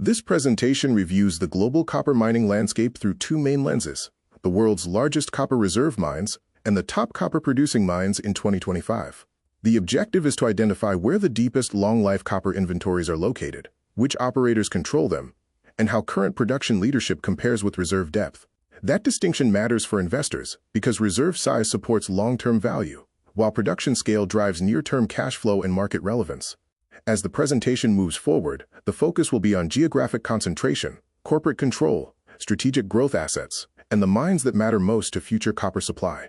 This presentation reviews the global copper mining landscape through two main lenses: the world's largest copper reserve mines and the top copper-producing mines in 2025. The objective is to identify where the deepest long-life copper inventories are located, which operators control them, and how current production leadership compares with reserve depth. That distinction matters for investors because reserve size supports long-term value, while production scale drives near-term cash flow and market relevance. As the presentation moves forward, the focus will be on geographic concentration, corporate control, strategic growth assets, and the mines that matter most to future copper supply.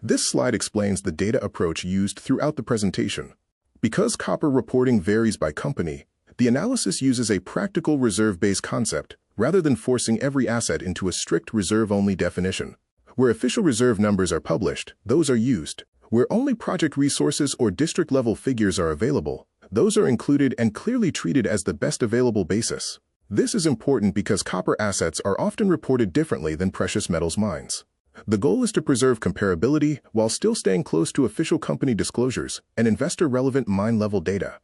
This slide explains the data approach used throughout the presentation. Because copper reporting varies by company, the analysis uses a practical reserve-based concept rather than forcing every asset into a strict reserve-only definition. Where official reserve numbers are published, those are used. Where only project resources or district-level figures are available, those are included and clearly treated as the best available basis. This is important because copper assets are often reported differently than precious metals mines. The goal is to preserve comparability while still staying close to official company disclosures and investor-relevant mine-level data.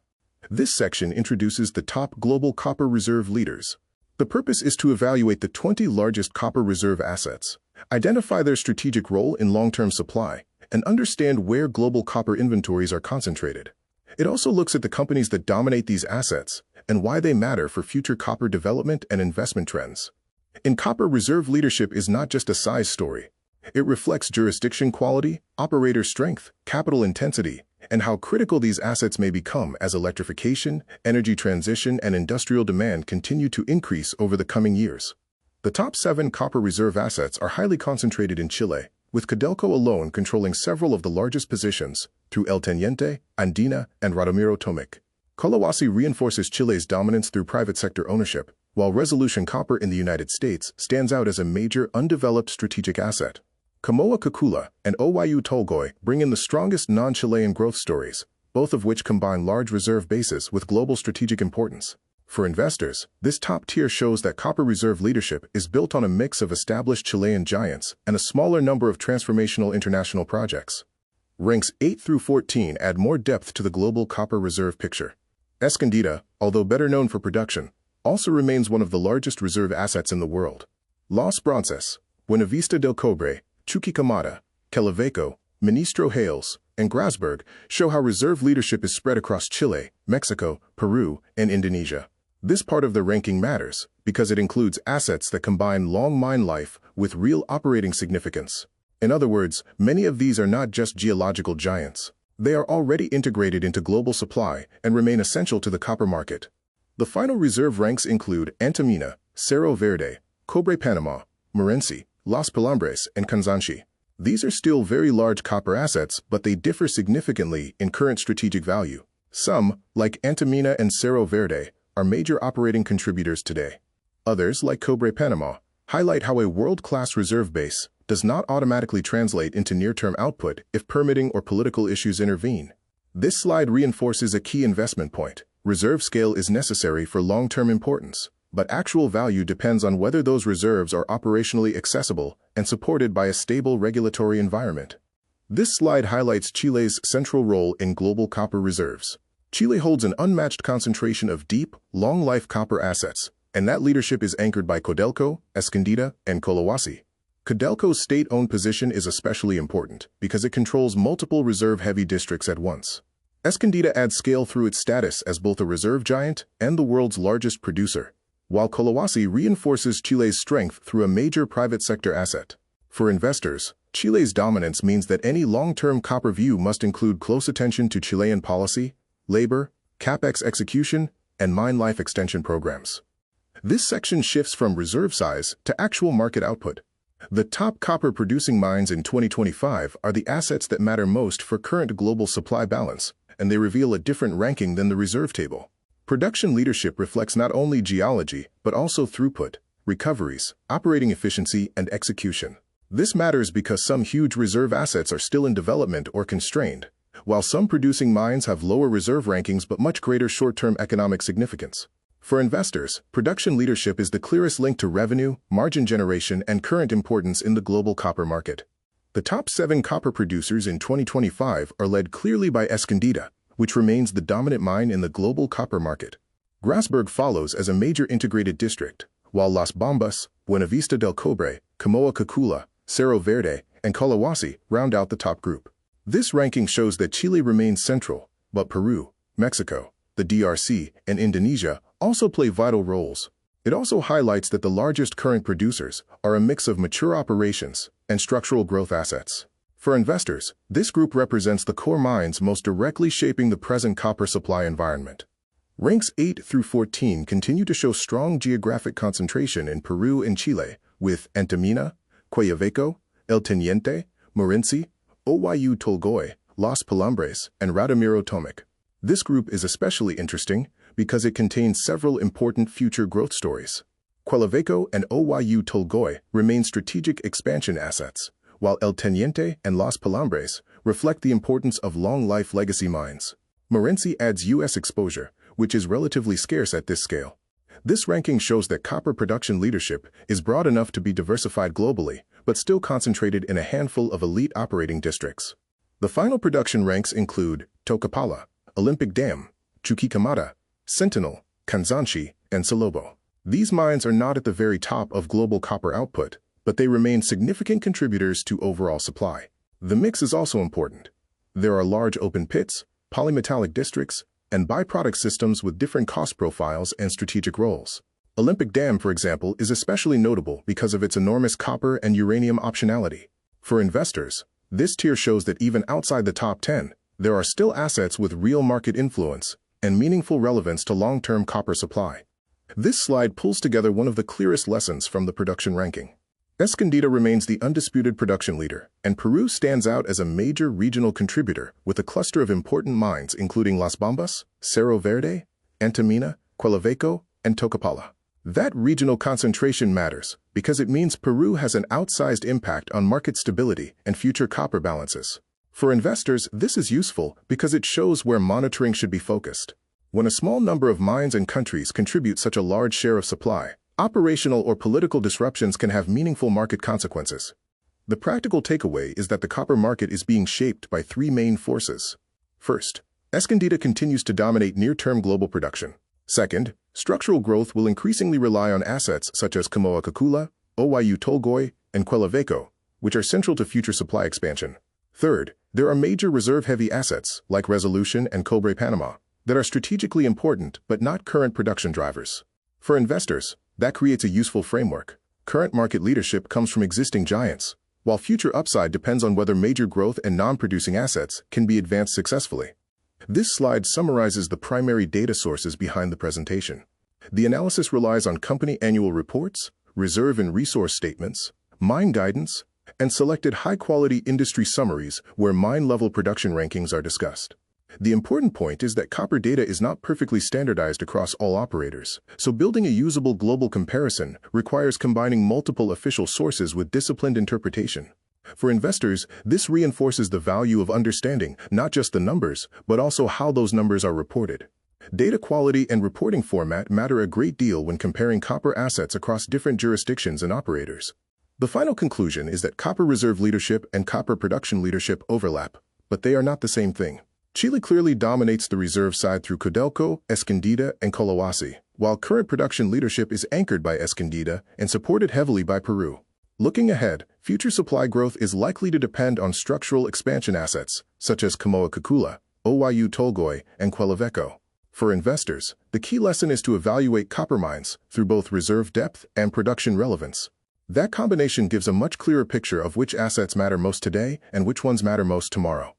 This section introduces the top global copper reserve leaders. The purpose is to evaluate the 20 largest copper reserve assets, identify their strategic role in long-term supply, and understand where global copper inventories are concentrated. It also looks at the companies that dominate these assets and why they matter for future copper development and investment trends. In copper, reserve leadership is not just a size story. It reflects jurisdiction quality, operator strength, capital intensity, and how critical these assets may become as electrification, energy transition, and industrial demand continue to increase over the coming years. The top 7 copper reserve assets are highly concentrated in Chile, with Codelco alone controlling several of the largest positions through El Teniente, Andina, and Radomiro Tomic. Collahuasi reinforces Chile's dominance through private sector ownership, while Resolution Copper in the United States stands out as a major undeveloped strategic asset. Kamoa-Kakula and Oyu Tolgoi bring in the strongest non-Chilean growth stories, both of which combine large reserve bases with global strategic importance. For investors, this top tier shows that copper reserve leadership is built on a mix of established Chilean giants and a smaller number of transformational international projects. Ranks 8 through 14 add more depth to the global copper reserve picture. Escondida, although better known for production, also remains one of the largest reserve assets in the world. Los Bronces, Buenavista del Cobre, Chuquicamata, Quellaveco, Ministro Hales, and Grasberg show how reserve leadership is spread across Chile, Mexico, Peru, and Indonesia. This part of the ranking matters because it includes assets that combine long mine life with real operating significance. In other words, many of these are not just geological giants. They are already integrated into global supply and remain essential to the copper market. The final reserve ranks include Antamina, Cerro Verde, Cobre Panama, Morenci, Los Pelambres, and Kansanshi. These are still very large copper assets, but they differ significantly in current strategic value. Some, like Antamina and Cerro Verde, are major operating contributors today. Others, like Cobre Panama, highlight how a world-class reserve base does not automatically translate into near-term output if permitting or political issues intervene. This slide reinforces a key investment point. Reserve scale is necessary for long-term importance, but actual value depends on whether those reserves are operationally accessible and supported by a stable regulatory environment. This slide highlights Chile's central role in global copper reserves. Chile holds an unmatched concentration of deep, long-life copper assets, and that leadership is anchored by Codelco, Escondida, and Collahuasi. Codelco's state-owned position is especially important because it controls multiple reserve-heavy districts at once. Escondida adds scale through its status as both a reserve giant and the world's largest producer, while Collahuasi reinforces Chile's strength through a major private sector asset. For investors, Chile's dominance means that any long-term copper view must include close attention to Chilean policy, labor, capex execution, and mine life extension programs. This section shifts from reserve size to actual market output. The top copper-producing mines in 2025 are the assets that matter most for current global supply balance, and they reveal a different ranking than the reserve table. Production leadership reflects not only geology, but also throughput, recoveries, operating efficiency, and execution. This matters because some huge reserve assets are still in development or constrained, while some producing mines have lower reserve rankings but much greater short-term economic significance. For investors, production leadership is the clearest link to revenue, margin generation, and current importance in the global copper market. The top 7 copper producers in 2025 are led clearly by Escondida, which remains the dominant mine in the global copper market. Grasberg follows as a major integrated district, while Las Bambas, Buenavista del Cobre, Camoa-Cacula, Cerro Verde, and Collahuasi round out the top group. This ranking shows that Chile remains central, but Peru, Mexico, the DRC, and Indonesia also play vital roles. It also highlights that the largest current producers are a mix of mature operations and structural growth assets. For investors, this group represents the core mines most directly shaping the present copper supply environment. Ranks 8 through 14 continue to show strong geographic concentration in Peru and Chile, with Antamina, Quellaveco, El Teniente, Morenci, Oyu Tolgoi, Los Pelambres, and Radomiro Tomic. This group is especially interesting because it contains several important future growth stories. Quellaveco and Oyu Tolgoi remain strategic expansion assets, while El Teniente and Los Pelambres reflect the importance of long-life legacy mines. Morenci adds U.S. exposure, which is relatively scarce at this scale. This ranking shows that copper production leadership is broad enough to be diversified globally, but still concentrated in a handful of elite operating districts. The final production ranks include Tocopala, Olympic Dam, Chuquicamata, Sentinel, Kansanshi, and Salobo. These mines are not at the very top of global copper output, but they remain significant contributors to overall supply. The mix is also important. There are large open pits, polymetallic districts, and byproduct systems with different cost profiles and strategic roles. Olympic Dam, for example, is especially notable because of its enormous copper and uranium optionality. For investors, this tier shows that even outside the top 10, there are still assets with real market influence and meaningful relevance to long-term copper supply. This slide pulls together one of the clearest lessons from the production ranking. Escondida remains the undisputed production leader, and Peru stands out as a major regional contributor with a cluster of important mines including Las Bambas, Cerro Verde, Antamina, Quellaveco, and Tocopala. That regional concentration matters because it means Peru has an outsized impact on market stability and future copper balances. For investors, this is useful because it shows where monitoring should be focused. When a small number of mines and countries contribute such a large share of supply, operational or political disruptions can have meaningful market consequences. The practical takeaway is that the copper market is being shaped by three main forces. First, Escondida continues to dominate near-term global production. Second, structural growth will increasingly rely on assets such as Camoa-Cacula, Oyu Tolgoi, and Quellaveco, which are central to future supply expansion. Third, there are major reserve-heavy assets, like Resolution and Cobre Panama, that are strategically important but not current production drivers. For investors, that creates a useful framework. Current market leadership comes from existing giants, while future upside depends on whether major growth and non-producing assets can be advanced successfully. This slide summarizes the primary data sources behind the presentation. The analysis relies on company annual reports, reserve and resource statements, mine guidance, and selected high-quality industry summaries where mine-level production rankings are discussed. The important point is that copper data is not perfectly standardized across all operators, so building a usable global comparison requires combining multiple official sources with disciplined interpretation. For investors, this reinforces the value of understanding not just the numbers, but also how those numbers are reported. Data quality and reporting format matter a great deal when comparing copper assets across different jurisdictions and operators. The final conclusion is that copper reserve leadership and copper production leadership overlap, but they are not the same thing. Chile clearly dominates the reserve side through Codelco, Escondida, and Collahuasi, while current production leadership is anchored by Escondida and supported heavily by Peru. Looking ahead, future supply growth is likely to depend on structural expansion assets, such as Camoa-Cacula, Oyu Tolgoi, and Quellaveco. For investors, the key lesson is to evaluate copper mines through both reserve depth and production relevance. That combination gives a much clearer picture of which assets matter most today and which ones matter most tomorrow.